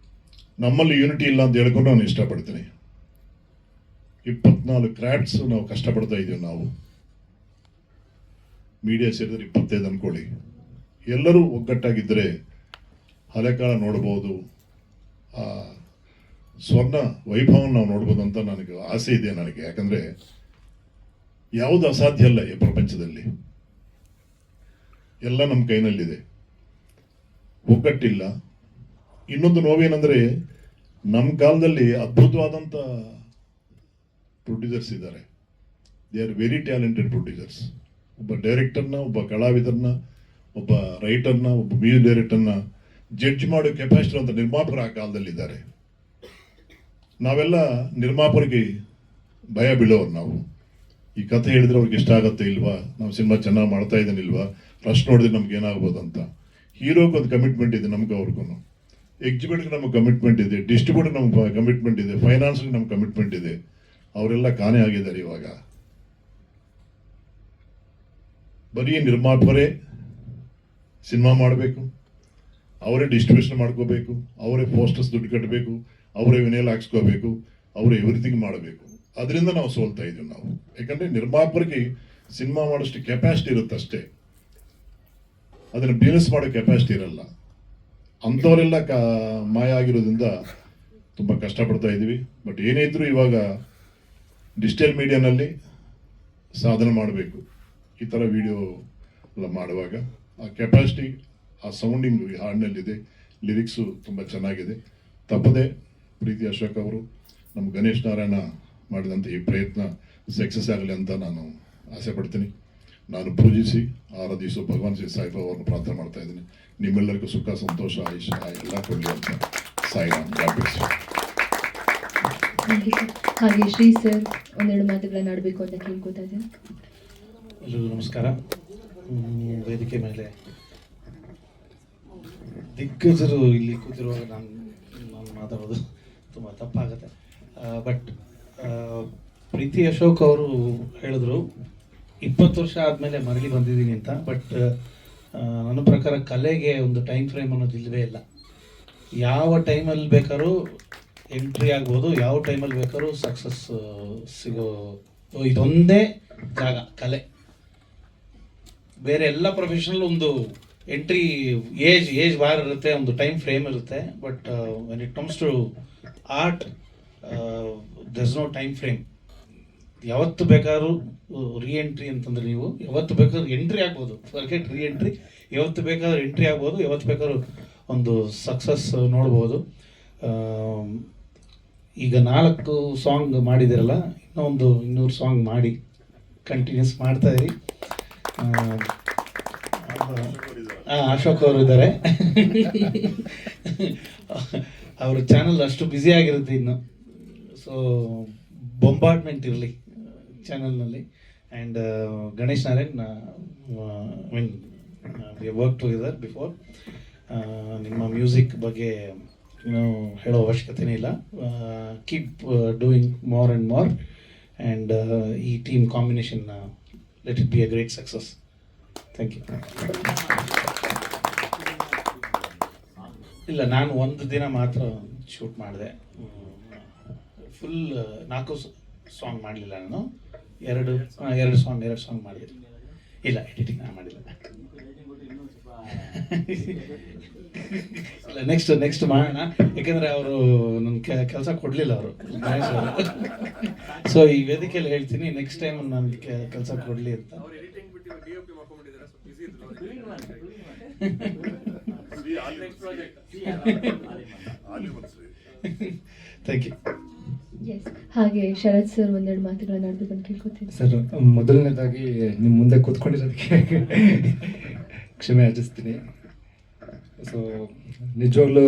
ನಮ್ಮಲ್ಲಿ ಯೂನಿಟಿ ಇಲ್ಲ ಅಂತ ಹೇಳ್ಕೊಂಡು ನಾನು ಇಷ್ಟಪಡ್ತೀನಿ. 24 ಕ್ರಾಫ್ಟ್ಸ್ ನಾವು ಕಷ್ಟಪಡ್ತಾ ಇದ್ದೀವಿ. ನಾವು ಮೀಡಿಯಾ ಸೇರಿದ್ರೆ 25 ಅನ್ಕೊಳ್ಳಿ. ಎಲ್ಲರೂ ಒಗ್ಗಟ್ಟಾಗಿದ್ದರೆ ಹಳೆ ಕಾಲ ನೋಡ್ಬೋದು, ಆ ಸ್ವರ್ಣ ವೈಭವನ ನಾವು ನೋಡ್ಬೋದು ಅಂತ ನನಗೆ ಆಸೆ ಇದೆ ನನಗೆ. ಯಾಕಂದರೆ ಯಾವುದು ಅಸಾಧ್ಯ ಅಲ್ಲ ಈ ಪ್ರಪಂಚದಲ್ಲಿ, ಎಲ್ಲ ನಮ್ಮ ಕೈನಲ್ಲಿದೆ. ಒಗ್ಗಟ್ಟಿಲ್ಲ. ಇನ್ನೊಂದು ನೋವೇನೆಂದರೆ, ನಮ್ಮ ಕಾಲದಲ್ಲಿ ಅದ್ಭುತವಾದಂಥ ಪ್ರೊಡ್ಯೂಸರ್ಸ್ ಇದ್ದಾರೆ. They are very talented producers. ಒಬ್ಬ ಡೈರೆಕ್ಟರ್ನ, ಒಬ್ಬ ಕಲಾವಿದರನ್ನ, ಒಬ್ಬ ರೈಟರ್ನ, ಒಬ್ಬ ಮ್ಯೂಸಿಕ್ ಡೈರೆಕ್ಟರ್ನ ಜಡ್ಜ್ ಮಾಡೋ ಕೆಪಾಸಿಟಿ ಅಂತ ನಿರ್ಮಾಪಕರು ಆ ಕಾಲದಲ್ಲಿದ್ದಾರೆ. ನಾವೆಲ್ಲ ನಿರ್ಮಾಪಕರಿಗೆ ಭಯ ಬೀಳೋರು. ನಾವು ಈ ಕಥೆ ಹೇಳಿದ್ರೆ ಅವ್ರಿಗೆ ಇಷ್ಟ ಆಗತ್ತೆ ಇಲ್ವಾ, ನಾವು ಸಿನಿಮಾ ಚೆನ್ನಾಗಿ ಮಾಡ್ತಾ ಇದ್ದಾನಿಲ್ವಾ, ಫಸ್ಟ್ ನೋಡಿದ್ರೆ ನಮ್ಗೆ ಏನಾಗ್ಬೋದು ಅಂತ. ಹೀರೋಗೆ ಒಂದು ಕಮಿಟ್ಮೆಂಟ್ ಇದೆ, ನಮ್ಗೆ ಅವ್ರಿಗೂ. ಎಕ್ಸಿಬಿಟ್ಗೆ ನಮಗೆ ಕಮಿಟ್ಮೆಂಟ್ ಇದೆ, ಡಿಸ್ಟ್ರಿಬ್ಯೂಟರ್ ನಮ್ಗೆ ಕಮಿಟ್ಮೆಂಟ್ ಇದೆ, ಫೈನಾನ್ಸ್ಗೆ ನಮ್ಗೆ ಕಮಿಟ್ಮೆಂಟ್ ಇದೆ. ಅವರೆಲ್ಲ ಕಾಣೆ ಆಗಿದ್ದಾರೆ. ಇವಾಗ ಬರೀ ನಿರ್ಮಾಪಕರೇ ಸಿನಿಮಾ ಮಾಡಬೇಕು, ಅವರೇ ಡಿಸ್ಟ್ರಿಬ್ಯೂಷನ್ ಮಾಡ್ಕೋಬೇಕು, ಅವರೇ ಪೋಸ್ಟರ್ಸ್ ದುಡ್ಡು ಕಟ್ಟಬೇಕು, ಅವರೇ ವಿನೇಲ್ ಹಾಕ್ಸ್ಕೋಬೇಕು, ಅವರೇ ಎವ್ರಿಥಿಂಗ್ ಮಾಡಬೇಕು. ಅದರಿಂದ ನಾವು ಸೋಲ್ತಾ ಇದ್ದೀವಿ ನಾವು. ಯಾಕಂದರೆ ನಿರ್ಮಾಪಕರಿಗೆ ಸಿನಿಮಾ ಮಾಡೋಷ್ಟು ಕೆಪಾಸಿಟಿ ಇರುತ್ತೆ ಅಷ್ಟೇ, ಅದನ್ನು ಬಿಸ್ನೆಸ್ ಮಾಡೋ ಕೆಪಾಸಿಟಿ ಇರಲ್ಲ. ಅಂಥವರೆಲ್ಲ ಮಾಯ ಆಗಿರೋದ್ರಿಂದ ತುಂಬ ಕಷ್ಟಪಡ್ತಾ ಇದ್ದೀವಿ. ಬಟ್ ಏನೇ ಇದ್ದರೂ ಇವಾಗ ಡಿಜಿಟಲ್ ಮೀಡಿಯಾನಲ್ಲಿ ಸಾಧನೆ ಮಾಡಬೇಕು. ಈ ಥರ ವಿಡಿಯೋ ಎಲ್ಲ ಮಾಡುವಾಗ ಆ ಕೆಪಾಸಿಟಿ, ಆ ಸೌಂಡಿಂಗು ಈ ಹಾಡಿನಲ್ಲಿದೆ. ಲಿರಿಕ್ಸು ತುಂಬ ಚೆನ್ನಾಗಿದೆ. ತಪ್ಪದೆ ಪ್ರೀತಿ ಅಶೋಕ್ ಅವರು, ನಮ್ಮ ಗಣೇಶ್ ನಾರಾಯಣ ಮಾಡಿದಂಥ ಈ ಪ್ರಯತ್ನ ಸಕ್ಸಸ್ ಆಗಲಿ ಅಂತ ನಾನು ಆಸೆ ಪಡ್ತೀನಿ. ನಾನು ಪೂಜಿಸಿ ಆರಾಧಿಸೋ ಭಗವಾನ್ ಶ್ರೀ ಸಾಯಿಬಾಬಾ ಅವರನ್ನು ಪ್ರಾರ್ಥನೆ ಮಾಡ್ತಾ ಇದ್ದೀನಿ. ನಿಮ್ಮೆಲ್ಲರಿಗೂ ಸುಖ, ಸಂತೋಷ, ಆಯುಷ ಎಲ್ಲ ಕೊಡಲಿ ಅಂತ ಸಾಯಿರಾಮ್. Thank you sir. ಹಾಗೆ ಶ್ರೀ ಸರ್ ಒಂದೆರಡು ಮಾತುಗಳನ್ನ ಆಡಬೇಕು ಅಂತ ಕೇಳ್ಕೊತಾ ಇದ್ದೀನಿ. ಎಲ್ಲರಿಗೂ ನಮಸ್ಕಾರ. ವೇದಿಕೆ ಮೇಲೆ ದಿಗ್ಗಜರು ಇಲ್ಲಿ ಕೂತಿರುವಾಗ ನಾನು ಮಾತಾಡೋದು ತುಂಬ ತಪ್ಪಾಗುತ್ತೆ. ಬಟ್ ಪ್ರೀತಿ ಅಶೋಕ್ ಅವರು ಹೇಳಿದ್ರು 20 ವರ್ಷ ಆದಮೇಲೆ ಮರಳಿ ಬಂದಿದ್ದೀನಿ ಅಂತ. ಬಟ್ ನನ್ನ ಪ್ರಕಾರ ಕಲೆಗೆ ಒಂದು ಟೈಮ್ ಫ್ರೇಮ್ ಅನ್ನೋದು ಇಲ್ಲವೇ ಇಲ್ಲ. ಯಾವ ಟೈಮಲ್ಲಿ ಬೇಕಾದ್ರೂ ಎಂಟ್ರಿ ಆಗ್ಬೋದು, ಯಾವ ಟೈಮಲ್ಲಿ ಬೇಕಾದ್ರೂ ಸಕ್ಸಸ್ ಸಿಗೋ ಇದೊಂದೇ ಜಾಗ ಕಲೆ. ಬೇರೆ ಎಲ್ಲ ಪ್ರೊಫೆಷನಲ್ ಒಂದು ಎಂಟ್ರಿ ಏಜ್ ಬಾರ್ ಇರುತ್ತೆ, ಒಂದು ಟೈಮ್ ಫ್ರೇಮ್ ಇರುತ್ತೆ. But when it comes to art there is no time frame. ಯಾವತ್ತು ಬೇಕಾದ್ರೂ ಎಂಟ್ರಿ ಅಂತಂದ್ರೆ ನೀವು ಯಾವತ್ತು ಬೇಕಾದ್ರೂ ಎಂಟ್ರಿ ಆಗ್ಬೋದು, ಫರ್ಗೆಟ್ ಎಂಟ್ರಿ, ಯಾವತ್ತು ಬೇಕಾದ್ರೂ ಎಂಟ್ರಿ ಆಗ್ಬೋದು, ಯಾವತ್ತು ಬೇಕಾದ್ರೂ ಒಂದು ಸಕ್ಸಸ್ ನೋಡ್ಬೋದು. ಈಗ 4 ಸಾಂಗ್ ಮಾಡಿದಿರಲ್ಲ, ಇನ್ನೊಂದು 200 ಸಾಂಗ್ ಮಾಡಿ ಕಂಟಿನ್ಯೂಸ್ ಮಾಡ್ತಾ ಇರಿ. ಅಶೋಕ್ ಅವರು ಇದ್ದಾರೆ. ಅವ್ರ ಚಾನಲ್ ಅಷ್ಟು ಬ್ಯುಸಿ ಆಗಿರುತ್ತೆ ಇನ್ನು. ಸೊ ಬೊಂಬಾರ್ಡ್ಮೆಂಟ್ ಇರಲಿ ಚಾನಲ್ನಲ್ಲಿ. And Ganesh Narayan, mean we work together before. ನಿಮ್ಮ ಮ್ಯೂಸಿಕ್ ಬಗ್ಗೆ ಹೇಳೋ ಅವಶ್ಯಕತೆನೇ ಇಲ್ಲ. Keep doing more and more. And ಈ team combination let it be a great success. Thank you. ಇಲ್ಲ, ನಾನು ಒಂದು ದಿನ ಮಾತ್ರ ಶೂಟ್ ಮಾಡಿದೆ. ಫುಲ್ 4 ಸಾಂಗ್ ಮಾಡಲಿಲ್ಲ ನಾನು. 2 ಸಾಂಗ್ ಮಾಡಿದೆ. ಇಲ್ಲ, ಎಡಿಟಿಂಗ್ ನಾನು ಮಾಡಿಲ್ಲ. ಇಲ್ಲ, ನೆಕ್ಸ್ಟ್ ಮಾಡೋಣ. ಯಾಕೆಂದರೆ ಅವರು ನನ್ನ ಕೆಲಸ ಕೊಡಲಿಲ್ಲ ಅವರು. ಸೊ ಈ ವೇದಿಕೆಯಲ್ಲಿ ಹೇಳ್ತೀನಿ, ನೆಕ್ಸ್ಟ್ ಟೈಮ್ ನನಗೆ ಕೆಲಸ ಕೊಡಲಿ ಅಂತ. Thank you. ಎಸ್, ಹಾಗೆ ಶರತ್ ಸರ್ ಒಂದೆರಡು ಮಾತುಗಳನ್ನ ಆಡಬೇಕು ಅಂತ ಕೇಳ್ಕೊತೀನಿ. ಸರ್, ಮೊದಲನೇದಾಗಿ ನಿಮ್ಮ ಮುಂದೆ ಕೂತ್ಕೊಂಡಿರೋದಕ್ಕೆ ಕ್ಷಮೆ ಯಾಚಿಸ್ತೀನಿ. ಸೊ ನಿಜವಾಗ್ಲೂ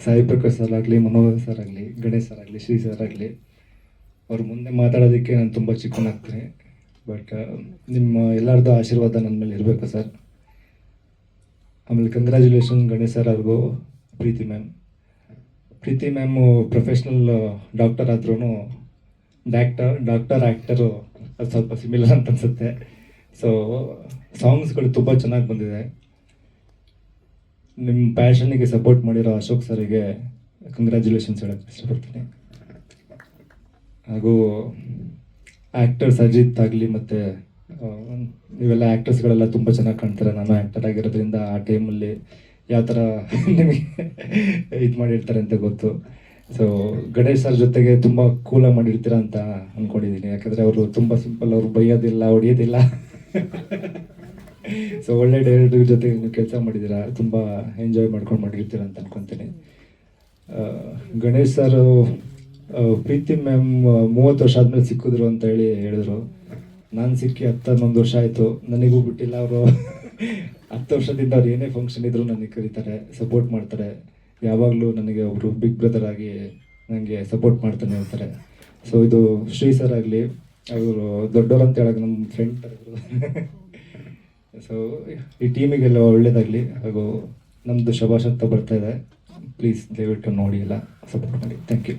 ಸಾಯಿ ಪ್ರಕಾಶ್ ಸರ್ ಆಗಲಿ, ಮನೋಹರ್ ಸರ್ ಆಗಲಿ, ಗಣೇಶ್ ಸರ್ ಆಗಲಿ, ಶ್ರೀ ಸರ್ ಆಗಲಿ, ಅವ್ರ ಮುಂದೆ ಮಾತಾಡೋದಕ್ಕೆ ನಾನು ತುಂಬ ಚಿಕ್ಕನಾಗ್ತೀನಿ. ಬಟ್ ನಿಮ್ಮ ಎಲ್ಲರದ್ದು ಆಶೀರ್ವಾದ ನನ್ನ ಮೇಲೆ ಇರಬೇಕು ಸರ್. ಆಮೇಲೆ ಕಂಗ್ರ್ಯಾಚುಲೇಷನ್ ಗಣೇಶ್ ಸರ್ ಅವ್ರಿಗೂ, ಪ್ರೀತಿ ಮ್ಯಾಮು ಪ್ರೊಫೆಷ್ನಲ್ ಡಾಕ್ಟರ್ ಆದ್ರೂ ಡಾಕ್ಟರ್ ಆ್ಯಕ್ಟರು ಅದು ಸ್ವಲ್ಪ ಸಿಮಿಲರ್ ಅಂತ ಅನಿಸುತ್ತೆ. ಸೊ ಸಾಂಗ್ಸ್ಗಳು ತುಂಬ ಚೆನ್ನಾಗಿ ಬಂದಿದೆ. ನಿಮ್ಮ ಪ್ಯಾಷನ್ನಿಗೆ ಸಪೋರ್ಟ್ ಮಾಡಿರೋ ಅಶೋಕ್ ಸರಿಗೆ ಕಂಗ್ರ್ಯಾಚುಲೇಷನ್ಸ್ ಹೇಳೋಕ್ಕೆ ಇಷ್ಟಪಡ್ತೀನಿ. ಹಾಗೂ ಆ್ಯಕ್ಟರ್ಸ್ ಅಜಿತ್ ಆಗಲಿ ಮತ್ತು ನೀವೆಲ್ಲ ಆ್ಯಕ್ಟರ್ಸ್ಗಳೆಲ್ಲ ತುಂಬ ಚೆನ್ನಾಗಿ ಕಾಣ್ತಾರೆ. ನಾನು ಆ್ಯಕ್ಟರ್ ಆಗಿರೋದ್ರಿಂದ ಆ ಟೈಮಲ್ಲಿ ಯಾವ ಥರ ನಿಮಗೆ ಇದು ಮಾಡಿರ್ತಾರೆ ಅಂತ ಗೊತ್ತು. ಸೊ ಗಣೇಶ್ ಸರ್ ಜೊತೆಗೆ ತುಂಬ ಕೂಲಾಗಿ ಮಾಡಿರ್ತೀರ ಅಂತ ಅಂದ್ಕೊಂಡಿದ್ದೀನಿ. ಯಾಕಂದರೆ ಅವರು ತುಂಬ ಸಿಂಪಲ್, ಅವರು ಬೈಯೋದಿಲ್ಲ, ಹೊಡಿಯೋದಿಲ್ಲ. ಸೊ ಒಳ್ಳೆ ಡೈರೆಕ್ಟರ್ ಜೊತೆ ನೀವು ಕೆಲಸ ಮಾಡಿದ್ದೀರಾ, ತುಂಬ ಎಂಜಾಯ್ ಮಾಡ್ಕೊಂಡು ಮಾಡಿರ್ತೀರ ಅಂತ ಅಂದ್ಕೊತೀನಿ. ಗಣೇಶ್ ಸರ್ ಪ್ರೀತಿ ಮ್ಯಾಮ್ 30 ವರ್ಷ ಆದಮೇಲೆ ಸಿಕ್ಕಿದ್ರು ಅಂತ ಹೇಳಿದ್ರು. ನಾನು ಸಿಕ್ಕಿ 11 ವರ್ಷ ಆಯಿತು, ನನಗೂ ಬಿಟ್ಟಿಲ್ಲ ಅವರು. 10 ವರ್ಷದಿಂದ ಅವ್ರು ಏನೇ ಫಂಕ್ಷನ್ ಇದ್ದರೂ ನನಗೆ ಕರೀತಾರೆ, ಸಪೋರ್ಟ್ ಮಾಡ್ತಾರೆ. ಯಾವಾಗಲೂ ನನಗೆ ಅವರು ಬಿಗ್ ಬ್ರದರ್ ಆಗಿ ನನಗೆ ಸಪೋರ್ಟ್ ಮಾಡ್ತಾನೆ ಇರ್ತಾರೆ. ಸೊ ಇದು ಶ್ರೀ ಸರ್ ಆಗಲಿ, ಅವರು ದೊಡ್ಡವರು ಅಂತ ಹೇಳೋಕೆ ನಮ್ಮ ಫ್ರೆಂಡ್ ಥರ ಇವರು. ಸೊ ಈ ಟೀಮಿಗೆಲ್ಲ ಒಳ್ಳೇದಾಗಲಿ. ಹಾಗೂ ನಮ್ಮದು ಶಬಾಷ್ ಅಂತ ಬರ್ತಾ ಇದೆ, ಪ್ಲೀಸ್ ದಯವಿಟ್ಟು ನೋಡಿ ಎಲ್ಲ ಸಪೋರ್ಟ್ ಮಾಡಿ. Thank you.